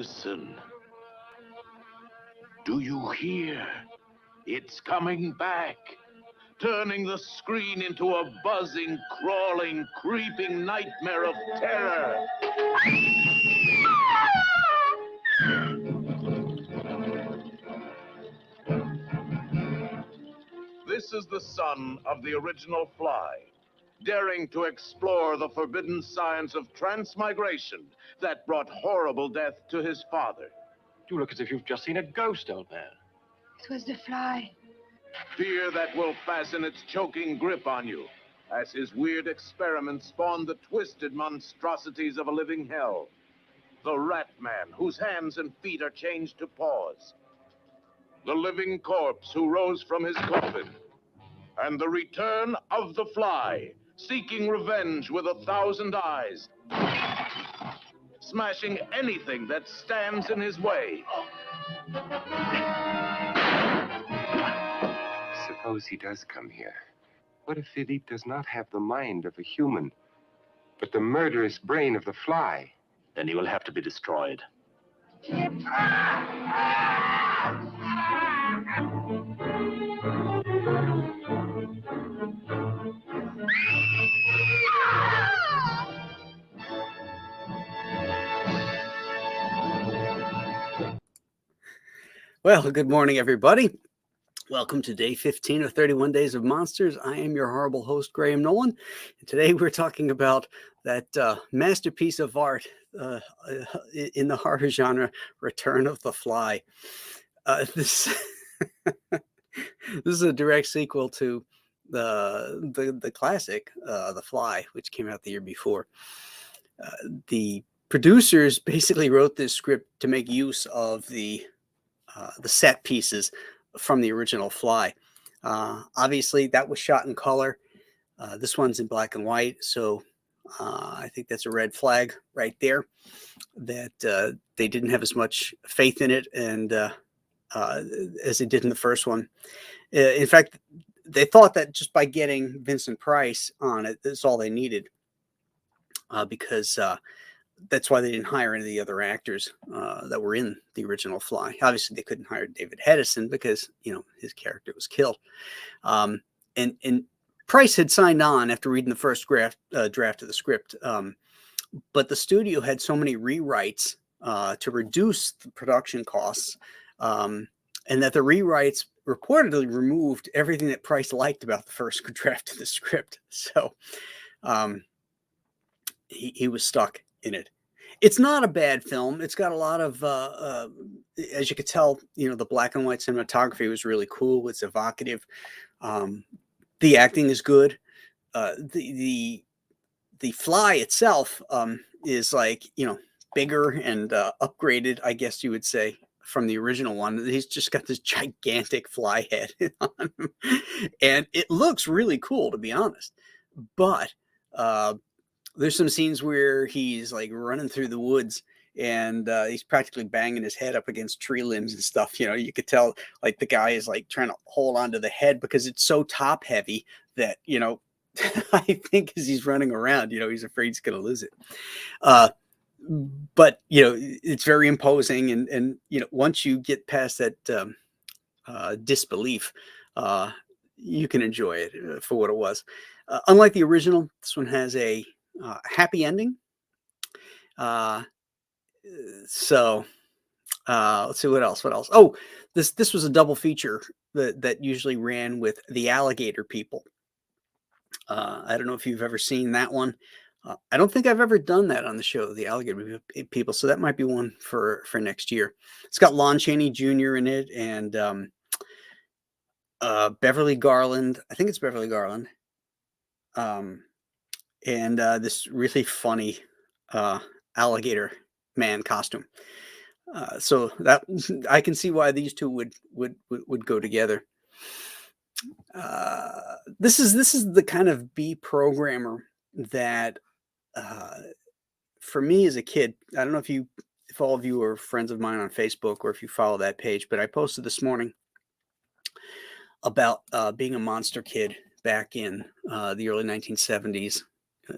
Listen. Do you hear? It's coming back, turning the screen into a buzzing, crawling, creeping nightmare of terror. This is the son of the original Fly, daring to explore the forbidden science of transmigration that brought horrible death to his father. You look as if you've just seen a ghost, old man. It was the Fly. Fear that will fasten its choking grip on you, as his weird experiments spawn the twisted monstrosities of a living hell. The Rat Man, whose hands and feet are changed to paws. The living corpse who rose from his coffin. And the return of the Fly, seeking revenge with 1,000 eyes. Smashing anything that stands in his way. Suppose he does come here. What if Philippe does not have the mind of a human, but the murderous brain of the Fly? Then he will have to be destroyed. Well, good morning, everybody. Welcome to day 15 of 31 Days of Monsters. I am your horrible host, Graham Nolan. And today we're talking about that masterpiece of art in the horror genre, Return of the Fly. This is a direct sequel to the classic, The Fly, which came out the year before. The producers basically wrote this script to make use of the set pieces from the original Fly. Obviously, that was shot in color. This one's in black and white, so I think that's a red flag right there that they didn't have as much faith in it and as they did in the first one. In fact, they thought that just by getting Vincent Price on it, that's all they needed, because that's why they didn't hire any of the other actors that were in the original Fly. Obviously, they couldn't hire David Hedison because, his character was killed. And Price had signed on after reading the first draft of the script. But the studio had so many rewrites to reduce the production costs, and that the rewrites reportedly removed everything that Price liked about the first draft of the script. So he was stuck in it. It's not a bad film. It's got a lot of, as you could tell, the black and white cinematography was really cool. It's evocative. The acting is good. The Fly itself is like, bigger and upgraded, I guess you would say, from the original one. He's just got this gigantic fly head on him. And it looks really cool, to be honest. But there's some scenes where he's like running through the woods and he's practically banging his head up against tree limbs and stuff. You could tell like the guy is like trying to hold onto the head because it's so top heavy that, I think as he's running around, he's afraid he's going to lose it. But, it's very imposing. And once you get past that disbelief, you can enjoy it for what it was. Unlike the original, this one has a happy ending. So let's see what else. Oh, this was a double feature that usually ran with The Alligator People. I don't know if you've ever seen that one. I don't think I've ever done that on the show, The Alligator People. So that might be one for next year. It's got Lon Chaney Jr. in it and Beverly Garland. I think it's Beverly Garland. And this really funny alligator man costume. So that I can see why these two would go together. This is the kind of B programmer that for me as a kid, I don't know if all of you are friends of mine on Facebook or if you follow that page, but I posted this morning about being a monster kid back in the early 1970s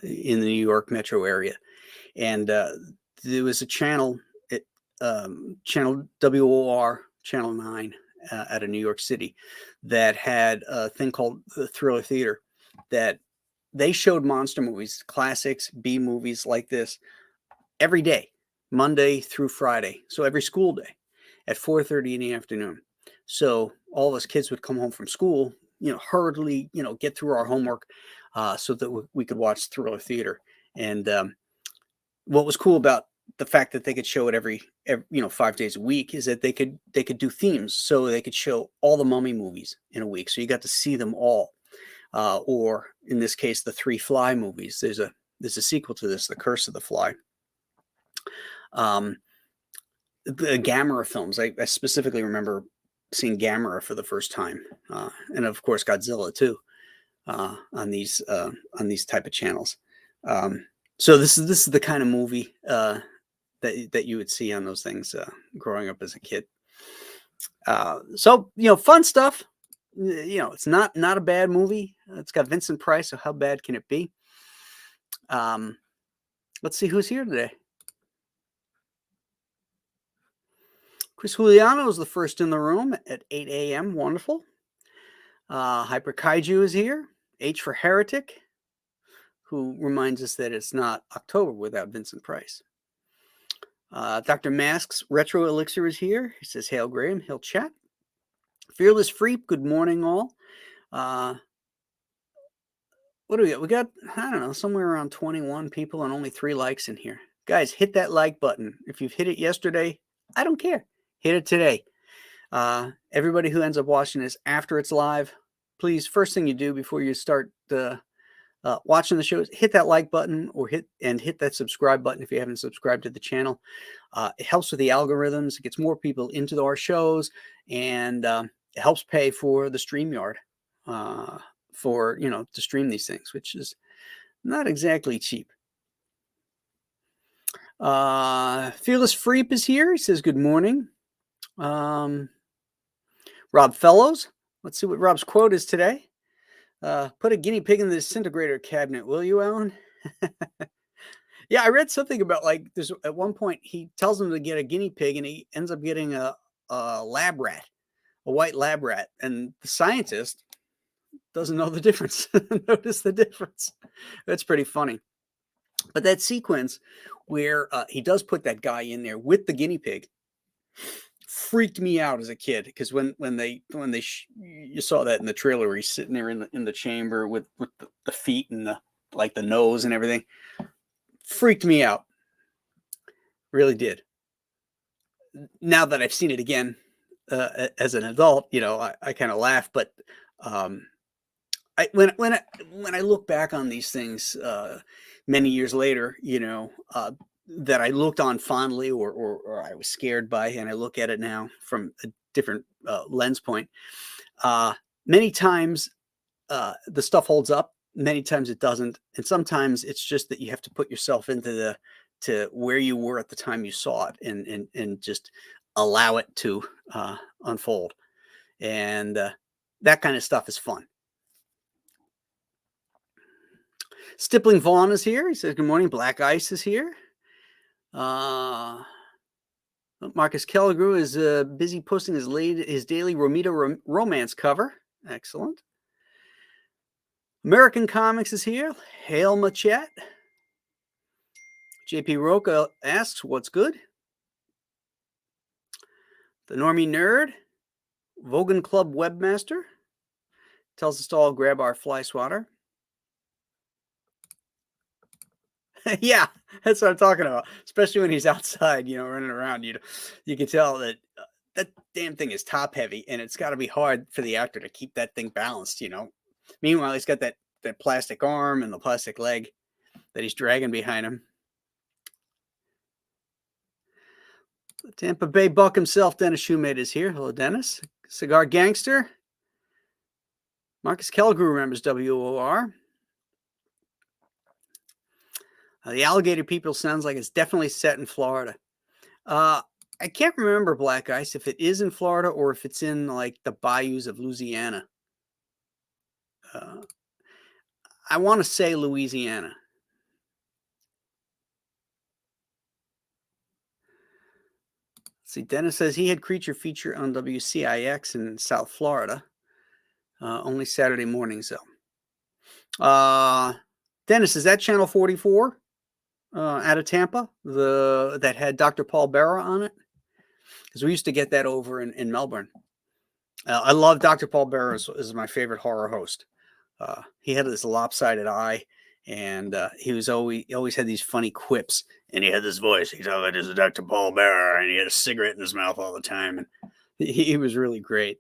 in the New York metro area. And there was a channel channel WOR, Channel 9 out of New York City, that had a thing called the Thriller Theater, that they showed monster movies, classics, B movies like this every day, Monday through Friday. So every school day at 4:30 in the afternoon. So all of us kids would come home from school, hurriedly, get through our homework so that we could watch Thriller Theater. And what was cool about the fact that they could show it every 5 days a week is that they could do themes. So they could show all the Mummy movies in a week. So you got to see them all. Or in this case, the 3 Fly movies. There's a sequel to this, The Curse of the Fly. The Gamera films. I specifically remember seeing Gamera for the first time, and of course Godzilla too, on these type of channels. So this is the kind of movie that you would see on those things growing up as a kid. So fun stuff. It's not a bad movie. It's got Vincent Price, so how bad can it be? Let's see who's here today. Chris Juliano is the first in the room at 8 a.m. Wonderful. Hyper Kaiju is here. H for Heretic, who reminds us that it's not October without Vincent Price. Dr. Mask's Retro Elixir is here. He says, Hail Graham, he'll chat. Fearless Freep, good morning all. What do we got? We got, I don't know, somewhere around 21 people and only 3 likes in here. Guys, hit that like button. If you've hit it yesterday, I don't care. Hit it today. Everybody who ends up watching this after it's live, please, first thing you do before you start watching the shows, hit that like button or hit that subscribe button if you haven't subscribed to the channel. It helps with the algorithms. It gets more people into our shows, and it helps pay for the StreamYard to stream these things, which is not exactly cheap. Fearless Freep is here. He says, good morning. Rob Fellows. Let's see what Rob's quote is today. Put a guinea pig in the disintegrator cabinet, will you, Alan? Yeah, I read something about there's at one point he tells him to get a guinea pig and he ends up getting a lab rat, a white lab rat. And the scientist doesn't know the difference. Notice the difference. That's pretty funny. But that sequence where he does put that guy in there with the guinea pig freaked me out as a kid, because when you saw that in the trailer where he's sitting there in the chamber with the feet and the nose and everything, freaked me out. Really did. Now that I've seen it again as an adult, I kind of laugh, but when I look back on these things many years later, that I looked on fondly or I was scared by, and I look at it now from a different lens point. Many times the stuff holds up, many times it doesn't, and sometimes it's just that you have to put yourself into where you were at the time you saw it, and just allow it to unfold, and that kind of stuff is fun. Stippling Vaughn is here. He says, good morning. Black Ice is here. Marcus Kelligrew is busy posting his daily Romita romance cover. Excellent. American Comics is here. Hail Machet. JP Roca asks, what's good? The Normie Nerd, Vogan Club Webmaster, tells us to all grab our fly swatter. Yeah, that's what I'm talking about. Especially when he's outside, running around. You can tell that that damn thing is top heavy, and it's got to be hard for the actor to keep that thing balanced. Meanwhile, he's got that plastic arm and the plastic leg that he's dragging behind him. The Tampa Bay Buck himself, Dennis Shoemate, is here. Hello, Dennis. Cigar Gangster. Marcus Kelligrew remembers WOR. The Alligator People sounds like it's definitely set in Florida. I can't remember, Black Ice, if it is in Florida or if it's in the bayous of Louisiana. I want to say Louisiana. See, Dennis says he had Creature Feature on WCIX in South Florida. Only Saturday mornings, though. Dennis, is that Channel 44 out of Tampa? That had Dr. Paul Bearer on it? Because we used to get that over in Melbourne. I love Dr. Paul Bearer is my favorite horror host. He had this lopsided eye, and he always had these funny quips, and he had this voice. He thought this is Dr. Paul Bearer, and he had a cigarette in his mouth all the time, and he was really great.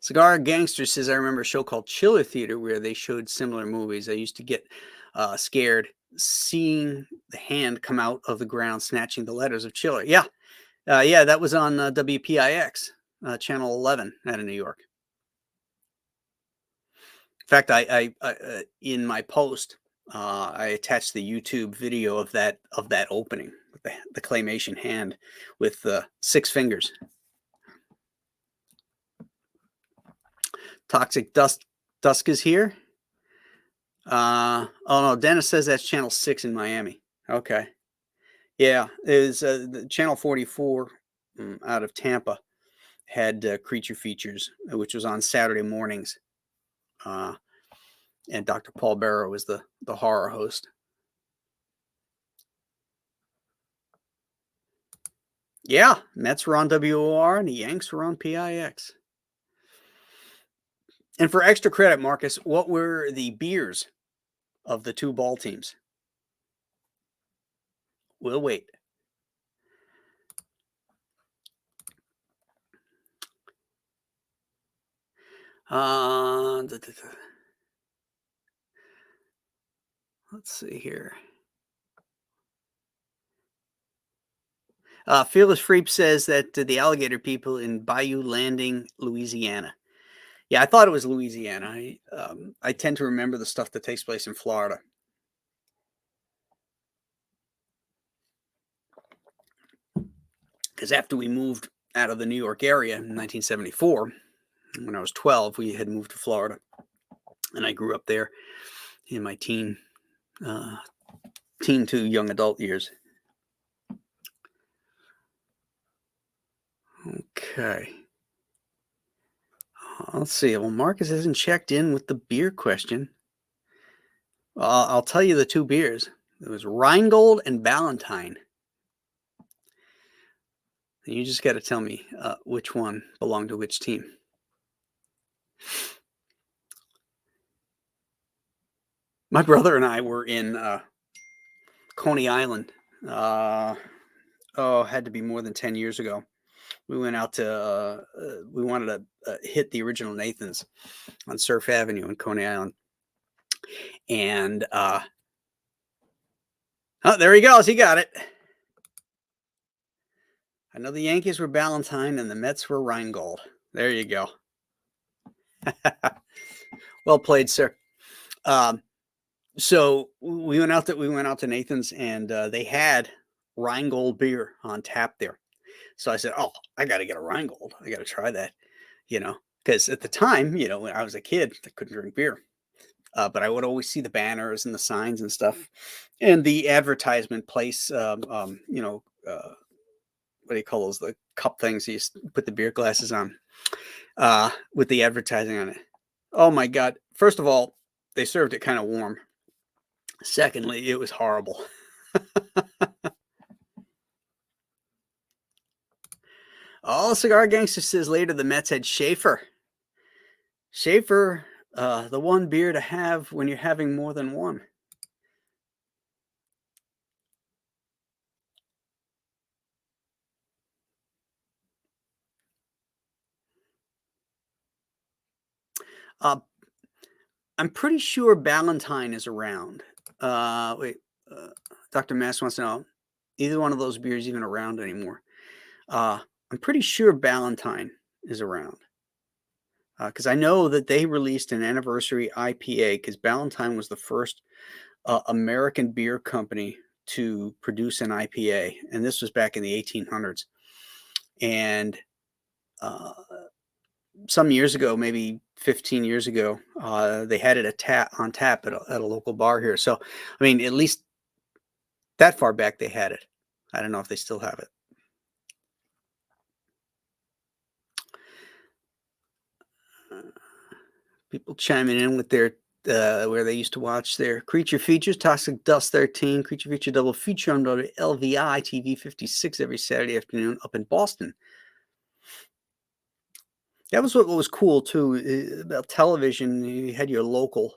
Cigar Gangster says, I remember a show called Chiller Theater where they showed similar movies. I used to get scared seeing the hand come out of the ground, snatching the letters of Chiller. Yeah, that was on WPIX, Channel 11 out of New York. In fact, I in my post, I attached the YouTube video of that opening, the claymation hand with 6 fingers. Toxic Dusk is here. Oh no, Dennis says that's Channel 6 in Miami. Okay. Yeah, it was the Channel 44 out of Tampa had Creature Features, which was on Saturday mornings. And Dr. Paul Bearer was the horror host. Yeah, Mets were on WOR and the Yanks were on PIX. And for extra credit, Marcus, what were the beers of the 2 ball teams? We'll wait. Let's see here. Fearless Freep says that the alligator people in Bayou Landing, Louisiana. Yeah, I thought it was Louisiana. I tend to remember the stuff that takes place in Florida. Because after we moved out of the New York area in 1974, when I was 12, we had moved to Florida. And I grew up there in my teen to young adult years. Okay. Let's see. Well, Marcus hasn't checked in with the beer question. I'll tell you the 2 beers. It was Rheingold and Ballantine. And you just got to tell me which one belonged to which team. My brother and I were in Coney Island. Had to be more than 10 years ago. We went out to, we wanted to hit the original Nathan's on Surf Avenue in Coney Island. And, there he goes. He got it. I know the Yankees were Ballantine and the Mets were Rheingold. There you go. Well played, sir. So we went out to Nathan's and they had Rheingold beer on tap there. So I said, oh, I got to get a Rheingold. I got to try that, because at the time, when I was a kid, I couldn't drink beer. But I would always see the banners and the signs and stuff. And the advertisement place, what do you call those? The cup things you put the beer glasses on with the advertising on it. Oh, my God. First of all, they served it kind of warm. Secondly, it was horrible. Oh, Cigar Gangster says later the Mets had Schaefer. Schaefer, the one beer to have when you're having more than one. I'm pretty sure Ballantine is around. Dr. Mass wants to know, either one of those beers even around anymore. I'm pretty sure Ballantine is around. Because I know that they released an anniversary IPA, because Ballantine was the first American beer company to produce an IPA. And this was back in the 1800s. And some years ago, maybe 15 years ago, they had it on tap at a local bar here. So, I mean, at least that far back they had it. I don't know if they still have it. People chiming in with their where they used to watch their Creature Features, Toxic Dust 13, Creature Feature double feature on LVI TV 56 every Saturday afternoon up in Boston. That was what was cool too about television. You had your local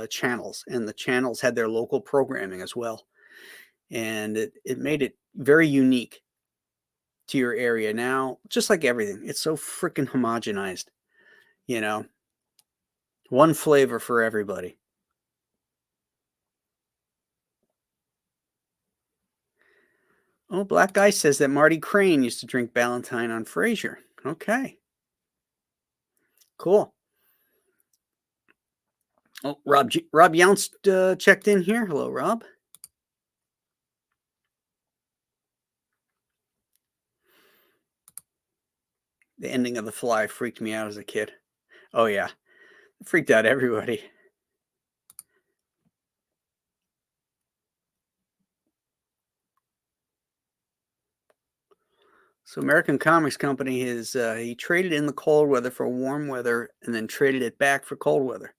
channels, and the channels had their local programming as well, and it made it very unique to your area. Now, just like everything, it's so freaking homogenized, you know, one flavor for everybody. Oh, Black Guy says that Marty Crane used to drink Ballantine on Frasier. Okay. Cool. Oh, Rob Younst checked in here. Hello, Rob. The ending of The Fly freaked me out as a kid. Oh, yeah. It freaked out everybody. So American Comics Company is he traded in the cold weather for warm weather and then traded it back for cold weather.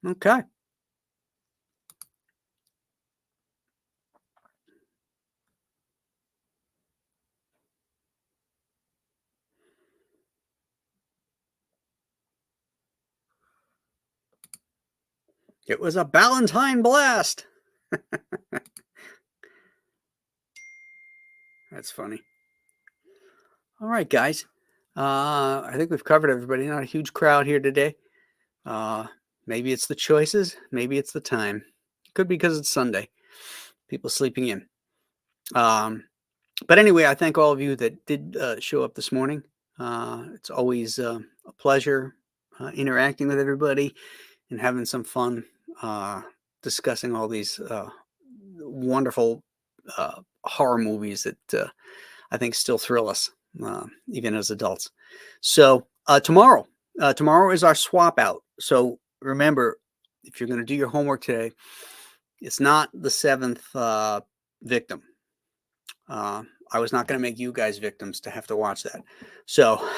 Okay. It was a Ballantine blast. That's funny. All right, guys. I think we've covered everybody. Not a huge crowd here today. Maybe it's the choices. Maybe it's the time. Could be because it's Sunday. People sleeping in. But anyway, I thank all of you that did show up this morning. It's always a pleasure interacting with everybody and having some fun discussing all these wonderful horror movies that I think still thrill us, even as adults. So tomorrow is our swap out. So remember, if you're going to do your homework today, it's not the seventh victim. I was not going to make you guys victims to have to watch that. So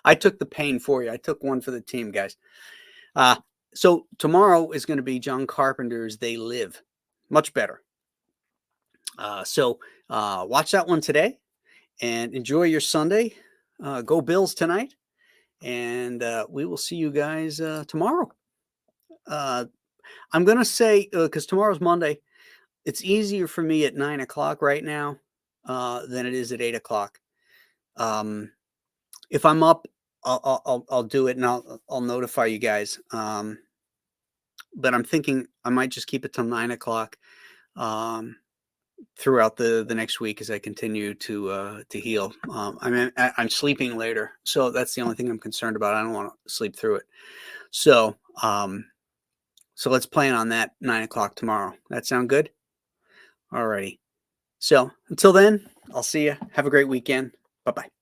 I took the pain for you. I took one for the team, guys. So tomorrow is going to be John Carpenter's They Live. Much better. So watch that one today and enjoy your Sunday. Go Bills tonight. And we will see you guys tomorrow. I'm going to say, because tomorrow's Monday, it's easier for me at 9 o'clock right now than it is at 8 o'clock. If I'm up, I'll do it and I'll notify you guys. But I'm thinking I might just keep it till 9 o'clock throughout the next week as I continue to heal. I'm sleeping later, so that's the only thing I'm concerned about. I don't want to sleep through it. So let's plan on that 9 o'clock tomorrow. That sound good? Alrighty. So until then, I'll see you. Have a great weekend. Bye-bye.